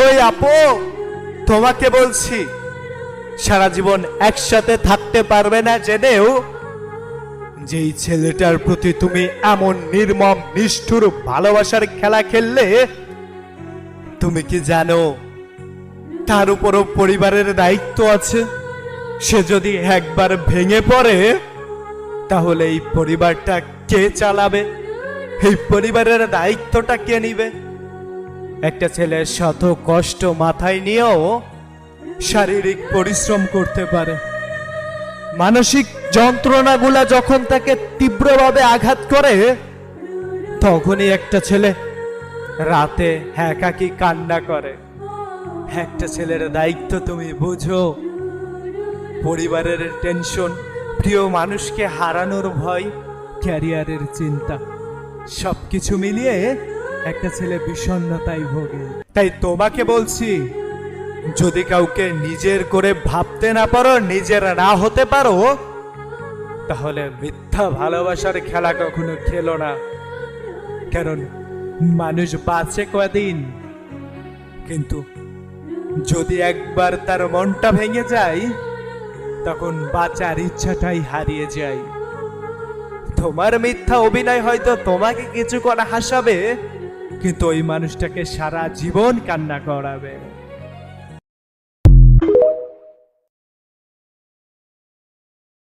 ওই আপু, তোমাকে বলছি, সারা জীবন একসাথে থাকতে পারবে না জেনেও যেই ছেলেটার প্রতি তুমি এমন নির্মম নিষ্ঠুর ভালোবাসার খেলা খেললে, তুমি কি জানো তার উপরও পরিবারের দায়িত্ব আছে? সে যদি একবার ভেঙে পড়ে তাহলে এই পরিবারটা কে চালাবে? এই পরিবারের দায়িত্বটা কে নিবে? একটা ছেলে শত কষ্ট মাথায় নিয়েও শারীরিক পরিশ্রম করতে পারে, মানসিক যন্ত্রণাগুলা যখন তাকে তীব্রভাবে আঘাত করে তখনই একটা ছেলে রাতে একাকী কান্না করে। একটা ছেলের দায়িত্ব তুমি বুঝো? পরিবারের টেনশন, প্রিয় মানুষকে হারানোর ভয়, ক্যারিয়ারের চিন্তা, সবকিছু মিলিয়ে একটা ছেলে বিষণ্ণতায় ভোগে। তাই তোমাকে বলছি, যদি কাউকে নিজের করে ভাবতে না পারো, নিজের না হতে পারো, তাহলে মিথ্যা ভালোবাসার খেলা কখনো খেলো না। কারণ মানুষ বাঁচে কদিন, কিন্তু যদি একবার তার মনটা ভেঙে যায় তখন বাঁচার ইচ্ছাটাই হারিয়ে যায়। তোমার মিথ্যা অভিনয় হয়তো তোমাকে কিছুক্ষণ হাসাবে, কিন্তু ওই মানুষটাকে সারা জীবন কান্না করাবে।